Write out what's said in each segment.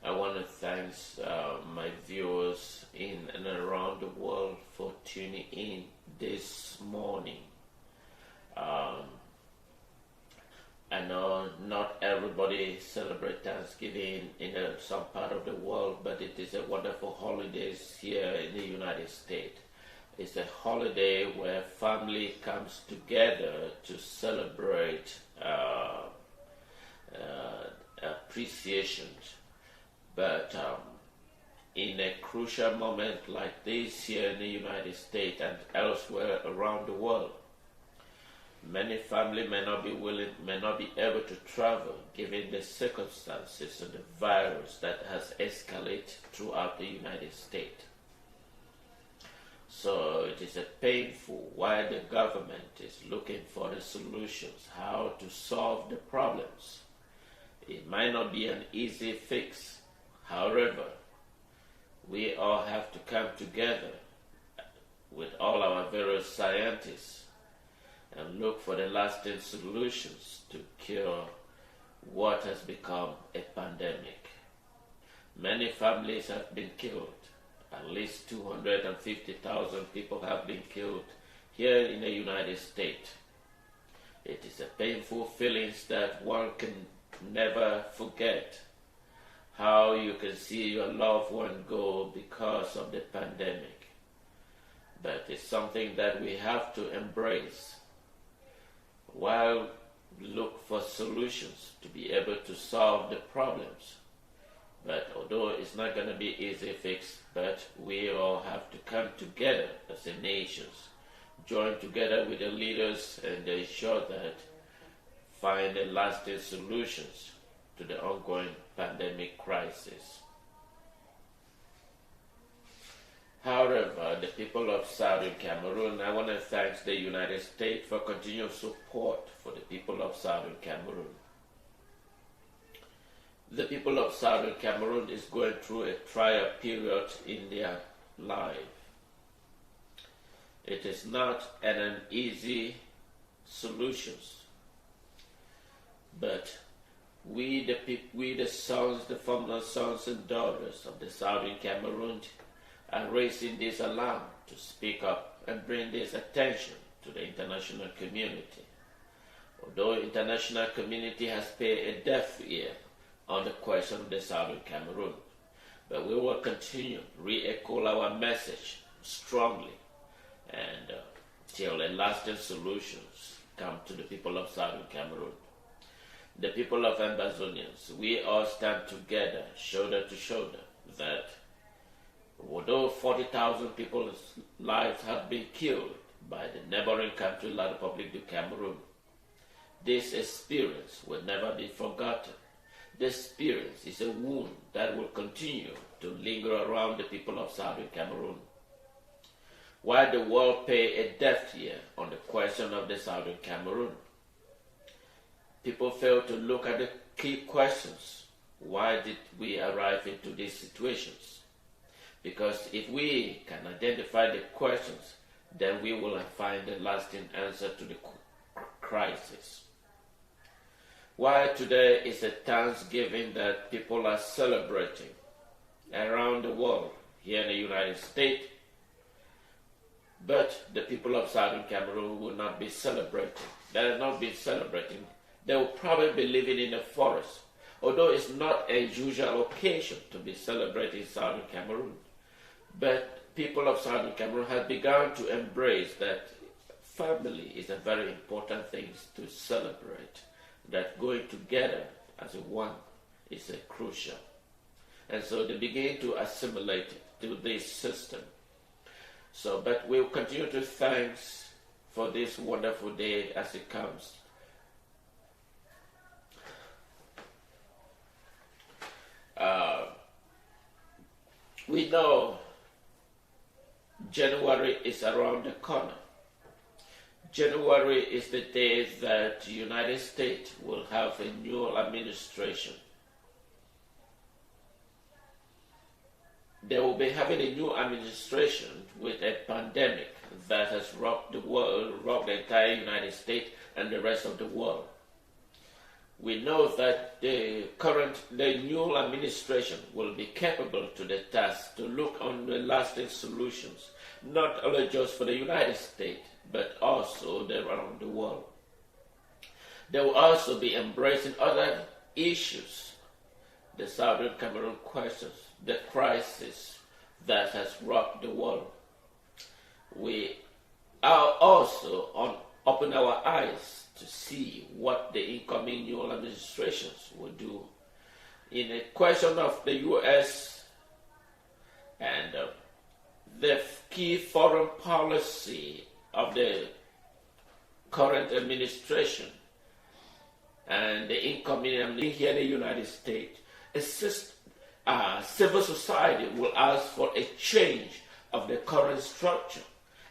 I want to thank my viewers in and around the world for tuning in this morning. Um, I know not everybody celebrates Thanksgiving in some part of the world, but it is a wonderful holiday here in the United States. It's a holiday where family comes together to celebrate appreciation. But in a crucial moment like this here in the United States and elsewhere around the world, many families may not be able to travel given the circumstances of the virus that has escalated throughout the United States. So it is a painful while the government is looking for the solutions, how to solve the problems. It might not be an easy fix. However, we all have to come together with all our various scientists and look for the lasting solutions to cure what has become a pandemic. Many families have been killed. At least 250,000 people have been killed here in the United States. It is a painful feeling that one can never forget, how you can see your loved one go because of the pandemic. But it's something that we have to embrace while we look for solutions to be able to solve the problems. But although it's not going to be easy fix, but we all have to come together as a nation, join together with the leaders and ensure that find the lasting solutions to the ongoing pandemic crisis. However, the people of Southern Cameroon, I want to thank the United States for continued support for the people of Southern Cameroon. The people of Southern Cameroon is going through a trial period in their life. It is not an easy solutions, but we the sons, the former sons and daughters of the Southern Cameroon are raising this alarm to speak up and bring this attention to the international community. Although the international community has paid a deaf ear on the question of the Southern Cameroon, but we will continue re-echo our message strongly and till a lasting solutions come to the people of Southern Cameroon. The people of Ambazonians, we all stand together, shoulder to shoulder, that although 40,000 people's lives have been killed by the neighboring country, La République du Cameroon, this experience will never be forgotten. This experience is a wound that will continue to linger around the people of Southern Cameroon. While the world pay a deaf ear on the question of the Southern Cameroon, people fail to look at the key questions. Why did we arrive into these situations? Because if we can identify the questions, then we will find a lasting answer to the crisis. While today is a Thanksgiving that people are celebrating around the world, here in the United States, but the people of Southern Cameroon will not be celebrating. They have not been celebrating. They will probably be living in the forest. Although it's not a usual occasion to be celebrating Southern Cameroon, but people of Southern Cameroon have begun to embrace that family is a very important thing to celebrate. That going together as a one is a crucial. And so they begin to assimilate to this system. So, but we'll continue to thanks for this wonderful day as it comes. We know January is around the corner. January is the day that the United States will have a new administration. They will be having a new administration with a pandemic that has rocked the world, rocked the entire United States and the rest of the world. We know that the new administration will be capable to the task to look on the lasting solutions, not only just for the United States, but also around the world. They will also be embracing other issues, the Southern Cameroon questions, the crisis that has rocked the world. We are also open our eyes to see what the incoming new administrations will do in a question of the U.S. and the key foreign policy of the current administration and the incoming administration here in the United States. Civil society will ask for a change of the current structure,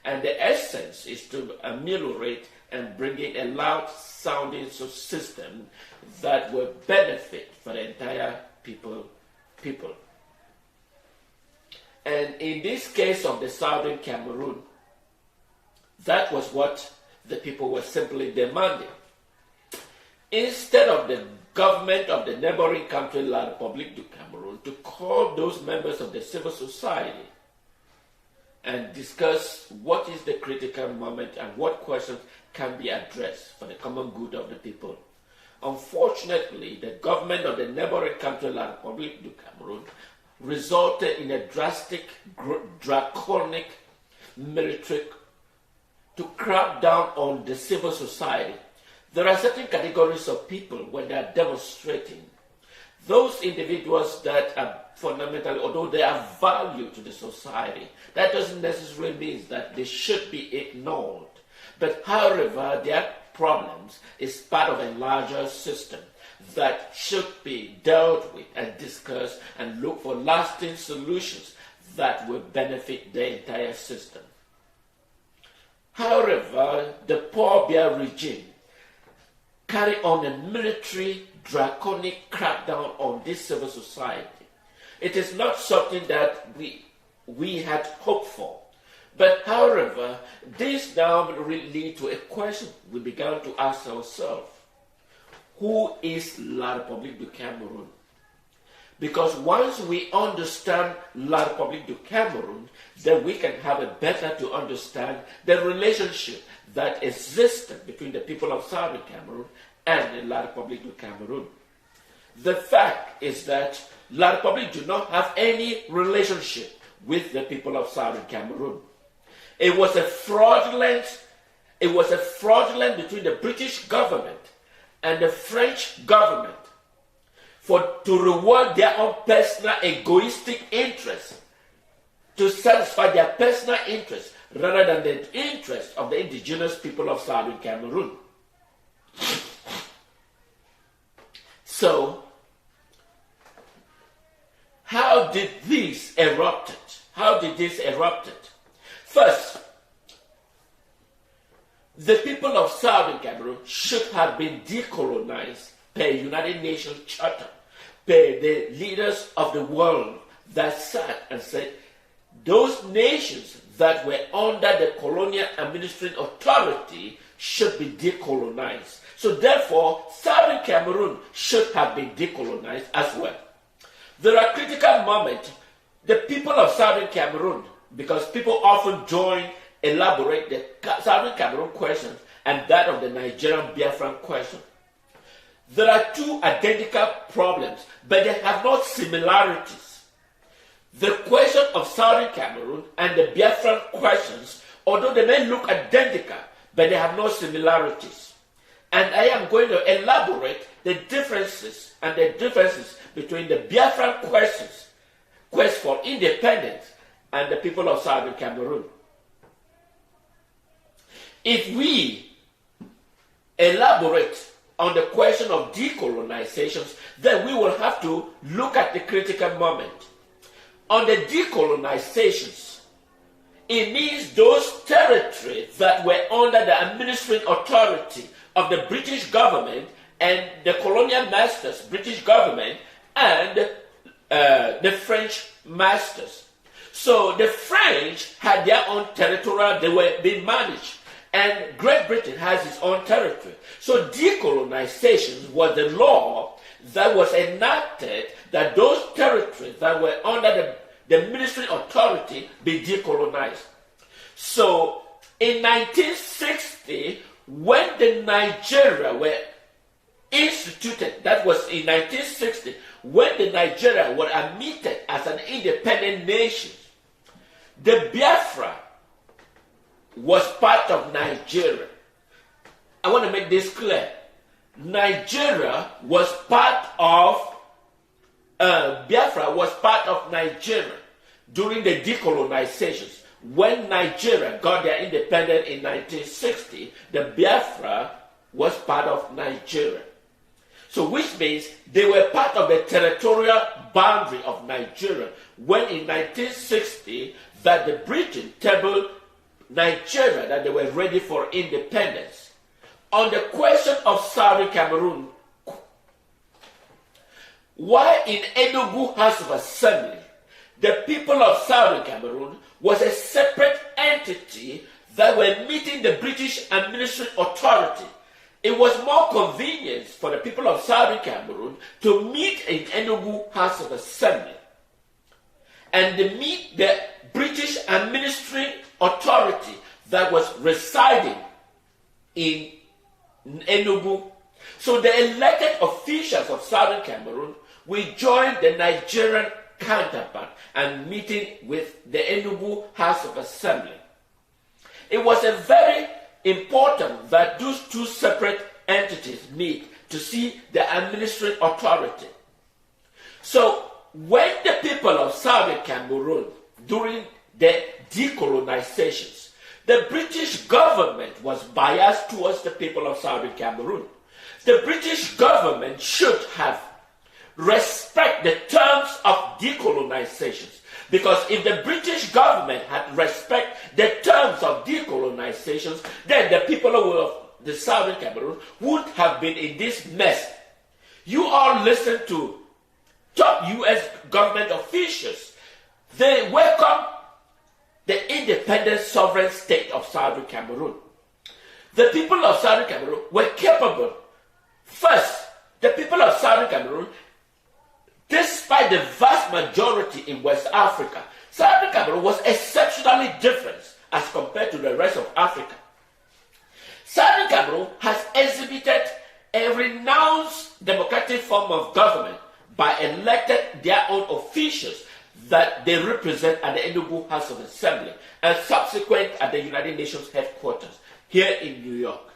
and the essence is to ameliorate and bring in a loud-sounding system that will benefit for the entire people. And in this case of the Southern Cameroon, that was what the people were simply demanding. Instead of the government of the neighboring country, La République du Cameroon, to call those members of the civil society and discuss what is the critical moment and what questions can be addressed for the common good of the people. Unfortunately, the government of the neighboring country, La République du Cameroon, resulted in a drastic, draconic military to crack down on the civil society. There are certain categories of people when they are demonstrating. Those individuals that are fundamentally, although they are value to the society, that doesn't necessarily mean that they should be ignored. But however, their problems is part of a larger system that should be dealt with and discussed and look for lasting solutions that will benefit the entire system. However, the Paul Biya regime carry on a military draconic crackdown on this civil society. It is not something that we had hoped for. But however, this now will lead to a question we began to ask ourselves. Who is La République du Cameroon? Because once we understand La République du Cameroon, then we can have a better to understand the relationship that existed between the people of Southern Cameroon and the La République du Cameroon. The fact is that La République do not have any relationship with the people of Southern Cameroon. It was a fraudulent between the British government and the French government to reward their own personal egoistic interests, to satisfy their personal interests rather than the interests of the indigenous people of Southern Cameroon. So, how did this erupt? First, the people of Southern Cameroon should have been decolonized per United Nations Charter, per the leaders of the world that sat and said, those nations that were under the colonial administrative authority should be decolonized. So therefore, Southern Cameroon should have been decolonized as well. There are critical moments. The people of Southern Cameroon, because people often elaborate the Southern Cameroon question and that of the Nigerian Biafran question. There are two identical problems, but they have no similarities. The question of Southern Cameroon and the Biafran questions, although they may look identical, but they have no similarities. And I am going to elaborate the differences between the Biafran questions, quest for independence, and the people of Southern Cameroon. If we elaborate on the question of decolonizations, then we will have to look at the critical moment. On the decolonizations, it means those territories that were under the administrative authority of the British government and the colonial masters, British government, and the French masters. So the French had their own territorial, they were being managed. And Great Britain has its own territory. So decolonization was the law that was enacted that those territories that were under the military authority be decolonized. So in 1960, when the Nigeria were instituted, that was in 1960, when the Nigeria were admitted as an independent nation, the Biafra was part of Nigeria. I want to make this clear. Nigeria was part of, Biafra was part of Nigeria during the decolonizations. When Nigeria got their independence in 1960, the Biafra was part of Nigeria. So which means they were part of the territorial boundary of Nigeria when in 1960 that the Britain tabled Nigeria that they were ready for independence. On the question of Southern Cameroon, while in Enugu House of Assembly, the people of Southern Cameroon was a separate entity that were meeting the British administrative authority. It was more convenient for the people of Southern Cameroon to meet in Enugu House of Assembly and to meet the British administrative authority that was residing in Enugu. So the elected officials of Southern Cameroon will join the Nigerian counterpart and meeting with the Enugu House of Assembly. It was a very important that those two separate entities meet to see the administrative authority. So when the people of Southern Cameroon, during the decolonizations, the British government was biased towards the people of Southern Cameroon. The British government should have respect the terms of decolonizations, because if the British government had respect the terms of decolonizations, then the people of the Southern Cameroon would have been in this mess. You all listen to top US government officials. They welcome the independent sovereign state of Southern Cameroon. The people of Southern Cameroon were capable. First, the people of Southern Cameroon, despite the vast majority in West Africa, Southern Cameroon was exceptionally different as compared to the rest of Africa. Southern Cameroon has exhibited a renounced democratic form of government by elected their own officials that they represent at the Enugu House of Assembly and subsequent at the United Nations headquarters here in New York.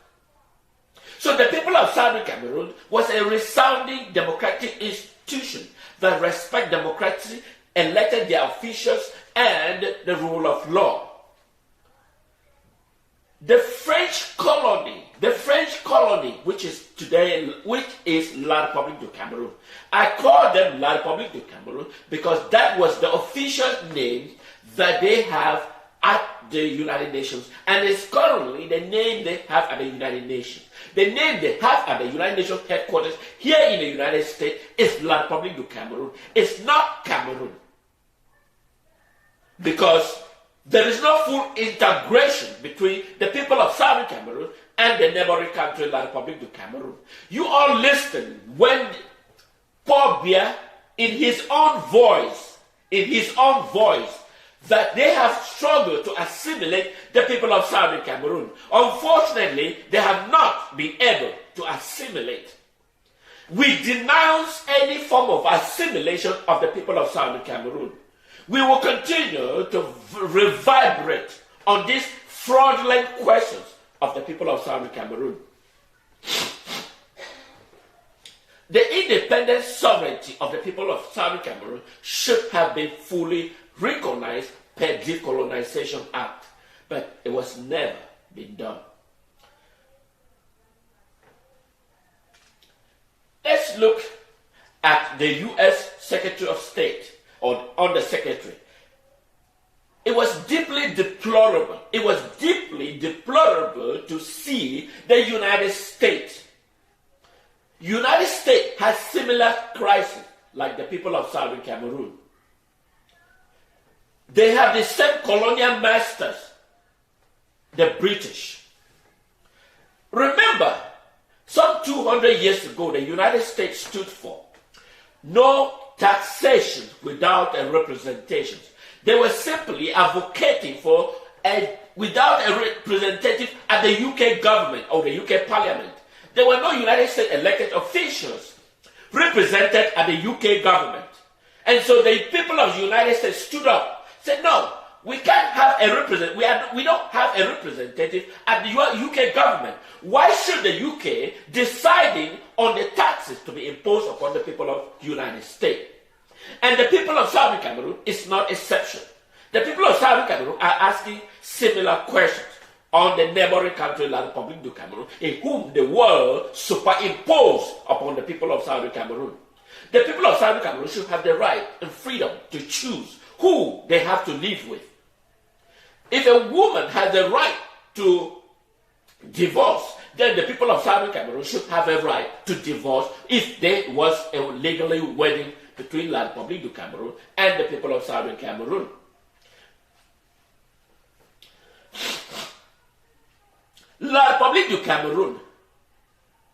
So the people of Southern Cameroon was a resounding democratic institution that respect democracy, elected their officials, and the rule of law. The French colony, which is La République du Cameroon. I call them La République du Cameroon because that was the official name that they have at the United Nations, and it's currently the name they have at the United Nations. The name they have at the United Nations headquarters here in the United States is La République du Cameroon. It's not Cameroon, because there is no full integration between the people of Southern Cameroon and the neighboring country, La République du Cameroon. You all listen when Paul Biya, in his own voice, that they have struggled to assimilate the people of Southern Cameroon. Unfortunately, they have not been able to assimilate. We denounce any form of assimilation of the people of Southern Cameroon. We will continue to reverberate on these fraudulent questions of the people of Southern Cameroon. The independent sovereignty of the people of Southern Cameroon should have been fully recognized per Decolonization Act, but it was never been done. Let's look at the U.S. Secretary of State, or Undersecretary. It was deeply deplorable. It was deeply deplorable to see the United States. United States has similar crises like the people of Southern Cameroon. They have the same colonial masters, the British. Remember, some 200 years ago, the United States stood for no taxation without a representation. They were simply advocating for without a representative at the UK government or the UK Parliament. There were no United States elected officials represented at the UK government. And so the people of the United States stood up, said, no, we can't have a representative. We don't have a representative at the UK government. Why should the UK deciding on the taxes to be imposed upon the people of the United States? And the people of Southern Cameroon is not exception. The people of Southern Cameroon are asking similar questions on the neighboring country, La Republique du Cameroon, in whom the world superimposed upon the people of Southern Cameroon. The people of Southern Cameroon should have the right and freedom to choose who they have to live with. If a woman has the right to divorce, then the people of Southern Cameroon should have a right to divorce if there was a legally wedding between La Republique du Cameroon and the people of Southern Cameroon. La Republique du Cameroon,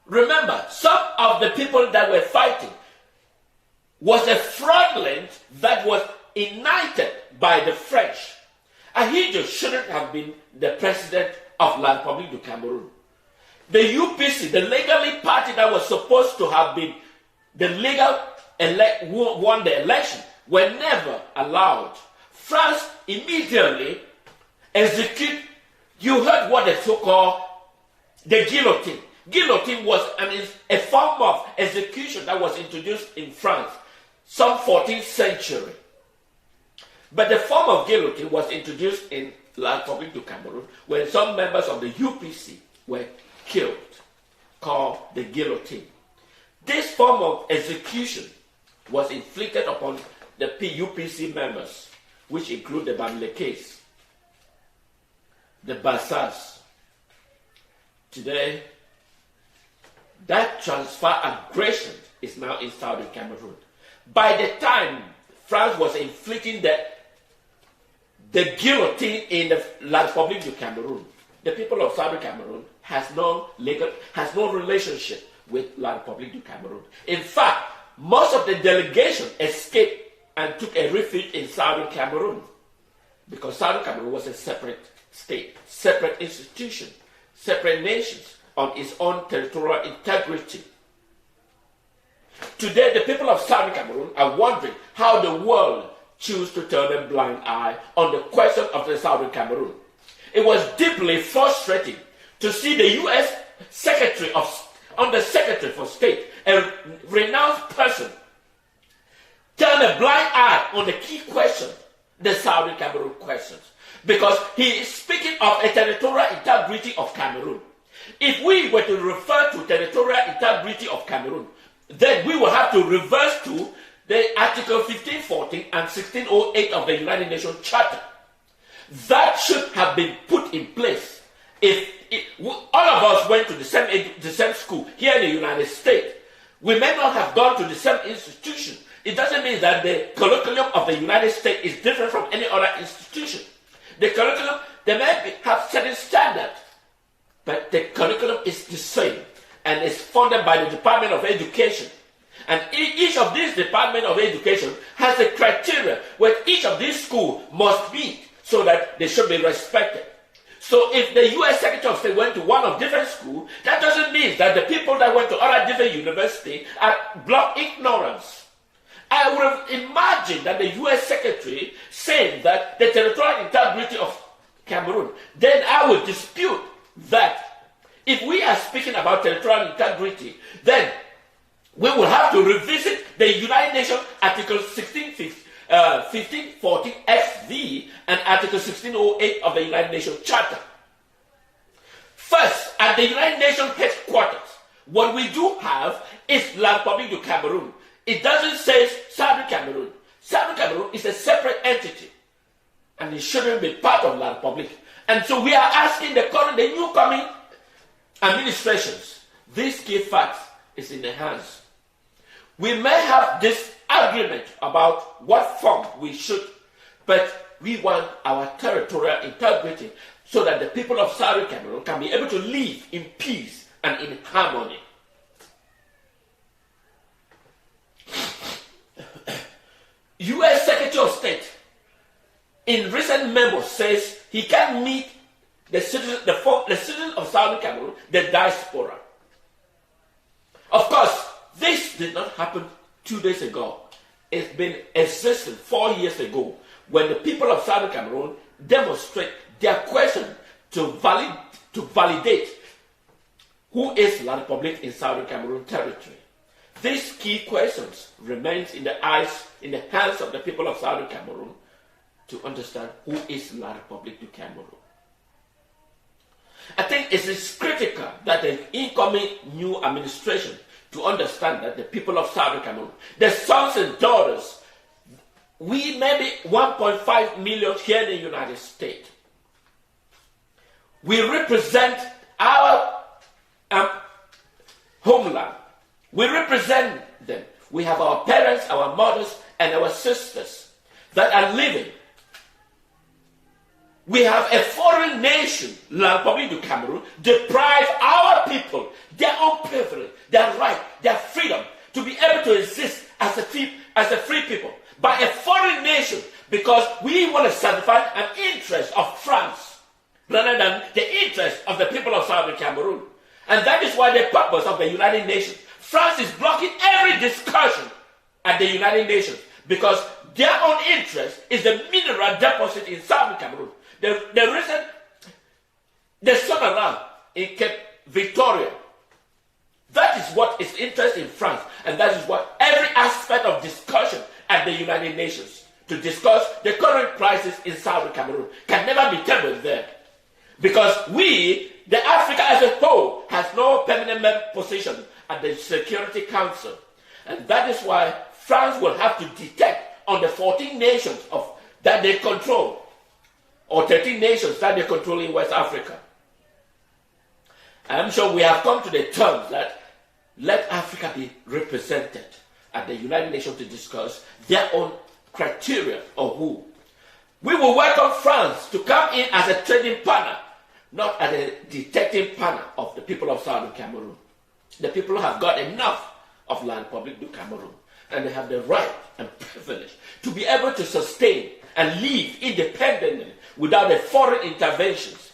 remember, some of the people that were fighting was a fraudulent that was ignited by the French. Ahidjo shouldn't have been the president of La Republique du Cameroon. The UPC, the legally party that was supposed to have been the legal won the election, were never allowed. France immediately executed. You heard what the so-called the guillotine. Guillotine was a form of execution that was introduced in France, some 14th century. But the form of guillotine was introduced in La Republique du Cameroon when some members of the UPC were killed, called the guillotine. This form of execution was inflicted upon the UPC members, which include the Bamilekes, the Bassas. Today, that transfer aggression is now in Southern Cameroon. By the time France was inflicting the guillotine in the La Republique du Cameroon, the people of Southern Cameroon has no relationship with La Republique du Cameroon. In fact, most of the delegation escaped and took a refuge in Southern Cameroon because Southern Cameroon was a separate state, separate institution, separate nations on its own territorial integrity. Today, the people of Southern Cameroon are wondering how the world choose to turn a blind eye on the question of the Southern Cameroon. It was deeply frustrating to see the U.S. Undersecretary for State, a renowned person, turn a blind eye on the key question, the Southern Cameroon questions, because he is speaking of a territorial integrity of Cameroon. If we were to refer to territorial integrity of Cameroon, then we will have to reverse to the Article 1514 and 1608 of the United Nations Charter. That should have been put in place. If all of us went to the same school here in the United States, we may not have gone to the same institution. It doesn't mean that the curriculum of the United States is different from any other institution. The curriculum, they may have certain standards, but the curriculum is the same and is funded by the Department of Education. And each of these Department of Education has a criteria where each of these schools must meet so that they should be respected. So if the U.S. Secretary of State went to one of different schools, that doesn't mean that the people that went to other different universities are block ignorance. I would have imagined that the U.S. Secretary said that the territorial integrity of Cameroon, then I would dispute that. If we are speaking about territorial integrity, then we will have to revisit the United Nations Article 1514 XV and Article 1608 of the United Nations Charter. First, at the United Nations headquarters, what we do have is La Republique du Cameroon. It doesn't say Southern Cameroon. Southern Cameroon is a separate entity, and it shouldn't be part of La Republique. And so we are asking the new coming administrations, this key fact is in the hands. We may have this argument about what form we should, but we want our territorial integrity so that the people of Southern Cameroon can be able to live in peace and in harmony. U.S. Secretary of State in recent memo says he can meet the citizens of Southern Cameroon, the diaspora. Of course, this did not happen 2 days ago. It's been existing 4 years ago when the people of Southern Cameroon demonstrate their question to validate who is La République in Southern Cameroon territory. These key questions remain in the hands of the people of Southern Cameroon to understand who is La République du Cameroon. I think it is critical that the incoming new administration to understand that the people of Southern Cameroon, the sons and daughters, we may be 1.5 million here in the United States. We represent our homeland. We represent them. We have our parents, our mothers, and our sisters that are living. We have a foreign nation, La République du Cameroon, deprive our people their own privilege, their right, their freedom to be able to exist as a free people by a foreign nation because we want to satisfy an interest of France rather than the interest of the people of Southern Cameroon. And that is why the purpose of the United Nations, France is blocking every discussion at the United Nations because their own interest is the mineral deposit in Southern Cameroon. The summer in Cape Victoria. That is what is interest in France, and that is what every aspect of discussion at the United Nations to discuss the current crisis in Southern Cameroon can never be tabled there. Because we, the Africa as a whole, has no permanent position at the Security Council. And that is why France will have to detect on the 14 nations that they control, or 13 nations that they control in West Africa. I'm sure we have come to the terms that let Africa be represented at the United Nations to discuss their own criteria of who. We will welcome France to come in as a trading partner, not as a detecting partner of the people of Southern Cameroon. The people have got enough of La République du Cameroon, and they have the right and privilege to be able to sustain and live independently without the foreign interventions.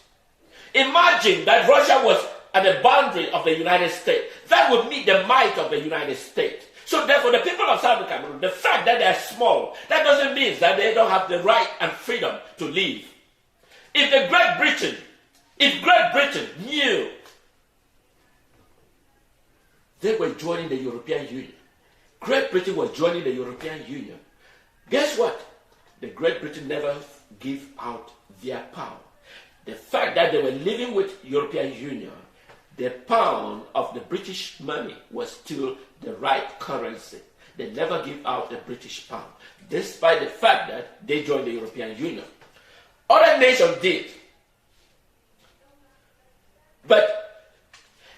Imagine that Russia was at the boundary of the United States. That would meet the might of the United States. So therefore, the people of Southern Cameroon, the fact that they are small, that doesn't mean that they don't have the right and freedom to live. If Great Britain knew they were joining the European Union, Great Britain was joining the European Union, guess what? The Great Britain never give out their power. The fact that they were living with European Union, the pound of the British money was still the right currency. They never give out the British pound, despite the fact that they joined the European Union. Other nations did. But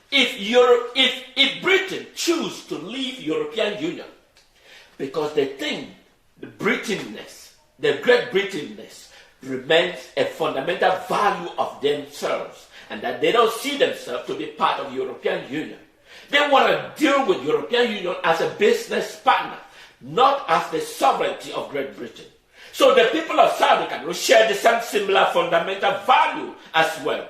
if Britain choose to leave European Union because they think the Great Britainess remains a fundamental value of themselves, and that they don't see themselves to be part of European Union. They want to deal with European Union as a business partner, not as the sovereignty of Great Britain. So the people of Southern Cameroon share the same similar fundamental value as well.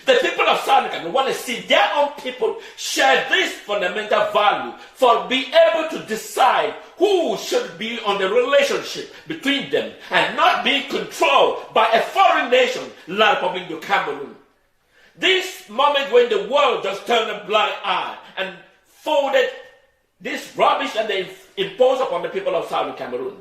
The people of Southern Cameroon want to see their own people share this fundamental value for being able to decide who should be on the relationship between them and not being controlled by a foreign nation, La République du Cameroon. This moment when the world just turned a blind eye and folded this rubbish that they impose upon the people of Southern Cameroon.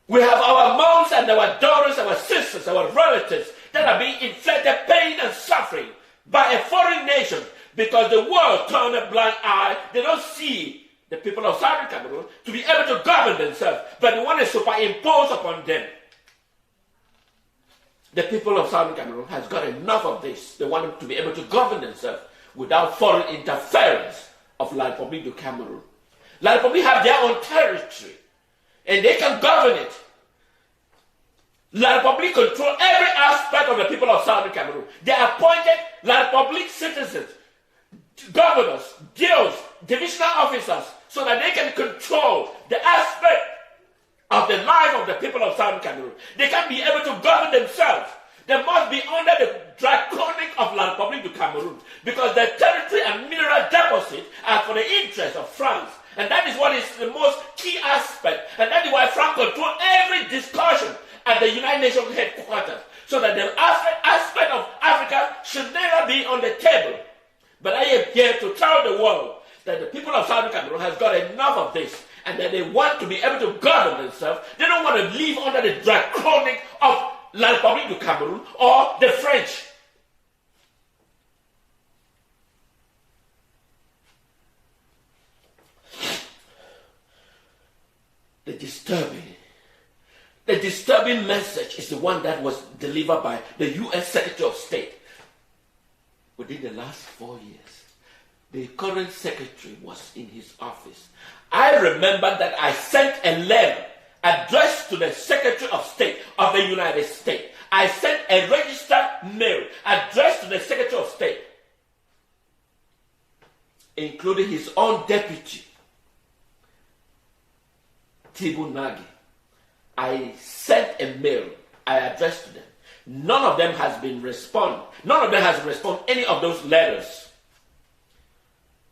We have our moms and our daughters, our sisters, our relatives that are being inflicted pain and suffering by a foreign nation because the world turned a blind eye. They don't see the people of Southern Cameroon to be able to govern themselves, but they want to superimpose upon them. The people of Southern Cameroon has got enough of this. They want to be able to govern themselves without foreign interference of La République du Cameroon. La République have their own territory, and they can govern it. La République control every aspect of the people of Southern Cameroon. They appointed La République citizens, governors, jails, divisional officers, so that they can control the aspect of the life of the people of Southern Cameroon. They can be able to govern themselves. They must be under the draconic of La République du Cameroon, because the territory and mineral deposits are for the interest of France. And that is what is the most key aspect. And that is why France controls every discussion at the United Nations headquarters, so that the aspect of Africa should never be on the table. But I am here to tell the world that the people of Southern Cameroon has got enough of this, and that they want to be able to govern themselves. They don't want to live under the draconic of La République du Cameroon or the French. The disturbing message is the one that was delivered by the U.S. Secretary of State. Within the last 4 years, the current secretary was in his office. I remember that I sent a letter addressed to the Secretary of State of the United States. I sent a registered mail addressed to the Secretary of State, including his own deputy, Thibault Nagy. I sent a mail I addressed to them. None of them has been responded. None of them has responded any of those letters.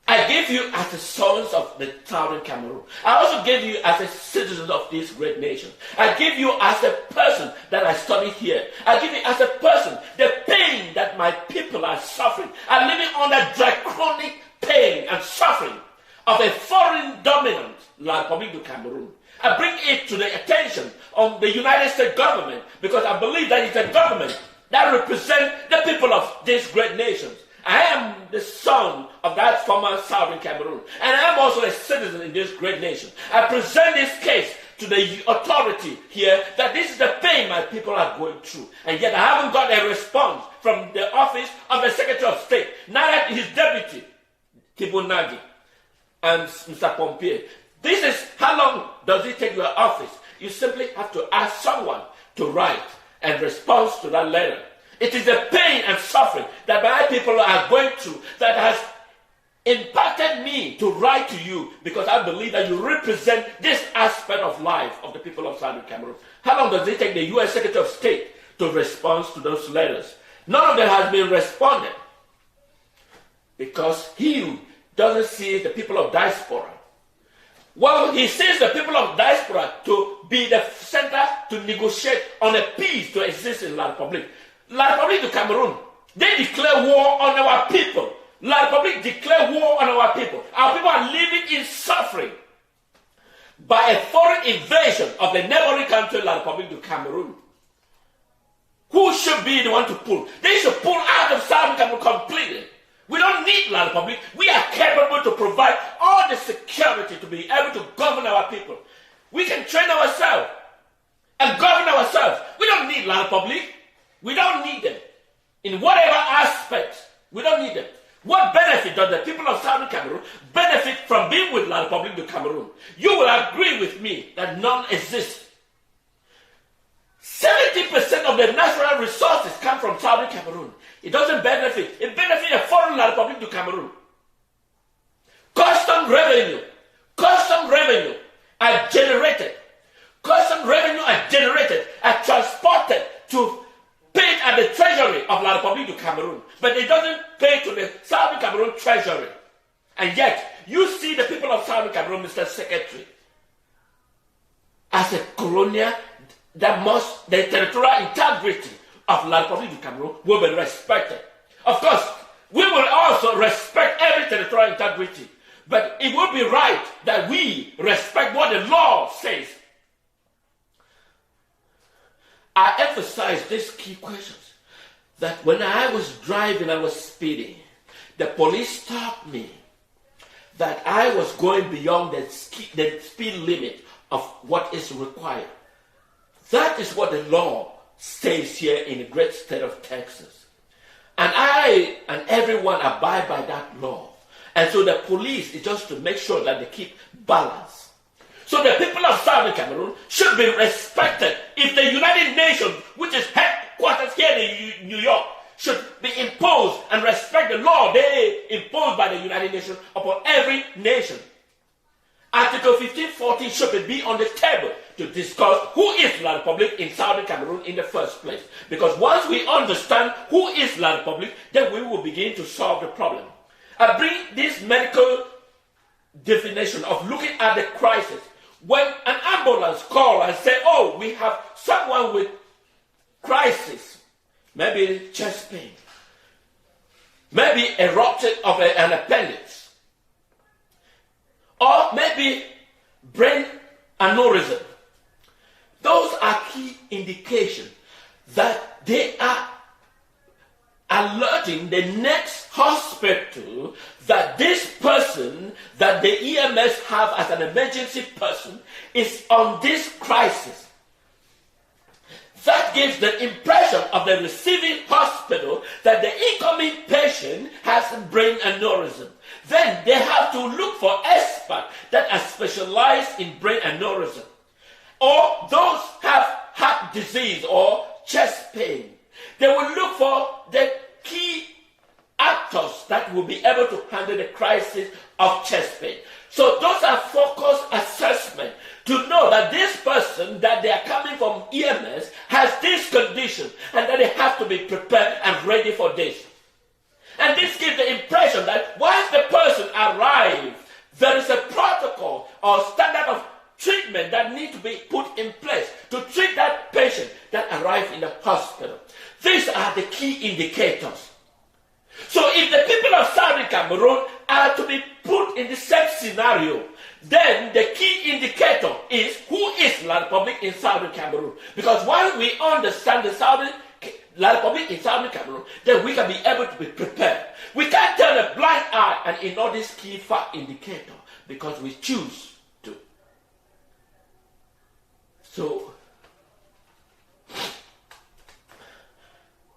I gave you as the sons of the Southern Cameroon. I also gave you as a citizen of this great nation. I give you as a person that I study here. I give you as a person the pain that my people are suffering, are living under draconic pain and suffering of a foreign dominant, La République du Cameroon. I bring it to the attention of the United States government, because I believe that it's a government that represents the people of these great nations. I am the son of that former Southern Cameroon, and I am also a citizen in this great nation. I present this case to the authority here that this is the pain my people are going through, and yet I haven't got a response from the office of the Secretary of State, neither his deputy, Thibault Nagy, and Mr. Pompier. This is how long does it take your office? You simply have to ask someone to write a response to that letter. It is the pain and suffering that my people are going through that has impacted me to write to you, because I believe that you represent this aspect of life of the people of Southern Cameroon. How long does it take the U.S. Secretary of State to respond to those letters? None of them has been responded, because he doesn't see the people of diaspora. Well, he sees the people of diaspora to be the center to negotiate on a peace to exist in La République. La République du Cameroon, they declare war on our people. La République declare war on our people. Our people are living in suffering by a foreign invasion of the neighboring country, La République du Cameroon. Who should be the one to pull? They should pull out of Southern Cameroon completely. We don't need La République. We are capable to provide all the security to be able to govern our people. We can train ourselves and govern ourselves. We don't need La République. We don't need them. In whatever aspect, we don't need them. What benefit does the people of Southern Cameroon benefit from being with La République du Cameroon? You will agree with me that none exists. 70% of the natural resources come from Southern Cameroon. It doesn't benefit. It benefits a foreign La République du Cameroon. Custom revenue are generated. Custom revenue are generated, are transported to paid at the treasury of La République du Cameroon, but it doesn't pay to the Southern Cameroon treasury. And yet, you see the people of Southern Cameroon, Mr. Secretary, as a colonial that must, the territorial integrity of La République du Cameroon will be respected. Of course, we will also respect every territorial integrity, but it would be right that we respect what the law says. I emphasize these key questions. That when I was driving, I was speeding. The police stopped me. That I was going beyond the speed limit of what is required. That is what the law says here in the great state of Texas. And I and everyone abide by that law. And so the police is just to make sure that they keep balance. So the people of Southern Cameroon should be respected. If the United Nations, which is headquarters here in New York, should be imposed and respect the law they imposed by the United Nations upon every nation. Article 1540 should be on the table to discuss who is La Republic in Southern Cameroon in the first place. Because once we understand who is La Republic, then we will begin to solve the problem. I bring this medical definition of looking at the crisis. When an ambulance calls and says, oh, we have someone with crisis, maybe chest pain, maybe a rupture of an appendix, or maybe brain aneurysm. Those are key indications that they are alerting the next hospital that this person that the EMS have as an emergency person is on this crisis. That gives the impression of the receiving hospital that the incoming patient has brain aneurysm. Then they have to look for experts that are specialized in brain aneurysm. Or those have heart disease or chest pain. They will look for the key actors that will be able to handle the crisis of chest pain. So those are focused assessment to know that this person that they are coming from EMS has this condition and that they have to be prepared and ready for this. And this gives the impression that once the person arrives, there is a protocol or standard of treatment that needs to be put in place to treat that patient that arrives in the hospital. These are the key indicators. So if the people of Southern Cameroon are to be put in the same scenario, then the key indicator is who is La Republic in Southern Cameroon. Because once we understand the La Republic in Southern Cameroon, then we can be able to be prepared. We can't turn a blind eye and ignore this key fact indicator because we choose to. So,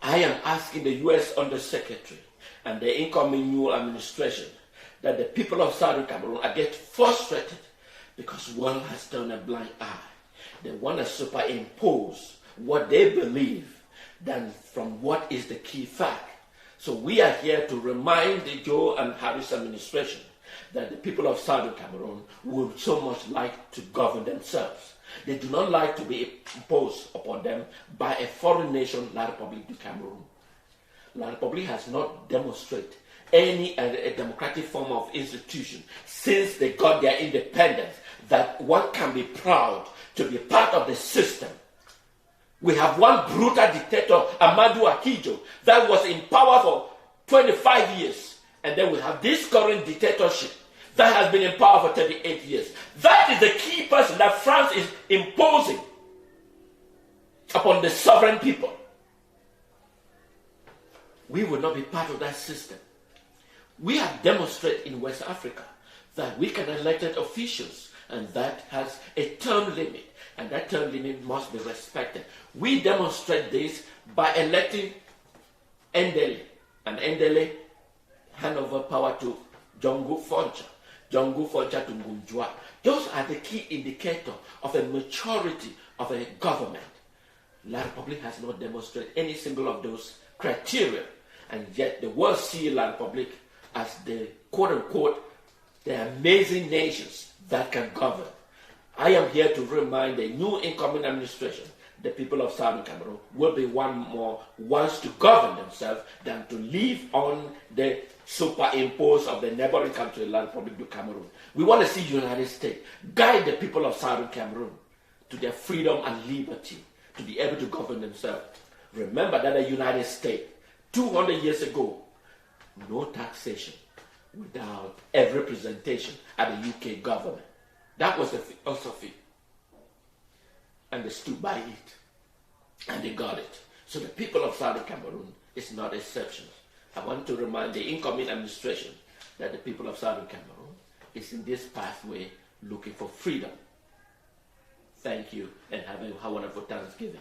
I am asking the U.S. Undersecretary and the incoming new administration that the people of Southern Cameroon are getting frustrated because one has turned a blind eye. They want to superimpose what they believe than from what is the key fact. So we are here to remind the Joe and Harris administration that the people of Southern Cameroon would so much like to govern themselves. They do not like to be imposed upon them by a foreign nation, La Republic du Cameroon. La Republic has not demonstrated any a democratic form of institution since they got their independence that one can be proud to be part of the system. We have one brutal dictator, Amadou Ahidjo, that was in power for 25 years. And then we have this current dictatorship that has been in power for 38 years. That is the key person that France is imposing upon the sovereign people. We will not be part of that system. We have demonstrated in West Africa that we can elect officials, and that has a term limit, and that term limit must be respected. We demonstrate this by electing Ndele, and Ndele hand over power to Jongu Foncha to Ngunjwa. Those are the key indicators of a maturity of a government. La Republic has not demonstrated any single of those criteria, and yet the world sees La Republic as the quote-unquote the amazing nations that can govern. I am here to remind the new incoming administration, the people of Southern Cameroon, will be wants to govern themselves than to live on the superimpose of the neighboring country, La Republic du Cameroon. We want to see the United States guide the people of Southern Cameroon to their freedom and liberty, to be able to govern themselves. Remember that the United States, 200 years ago, no taxation without a representation at the UK government. That was the philosophy. And they stood by it. And they got it. So the people of Southern Cameroon is not exception. I want to remind the incoming administration that the people of Southern Cameroon is in this pathway looking for freedom. Thank you and have a wonderful Thanksgiving.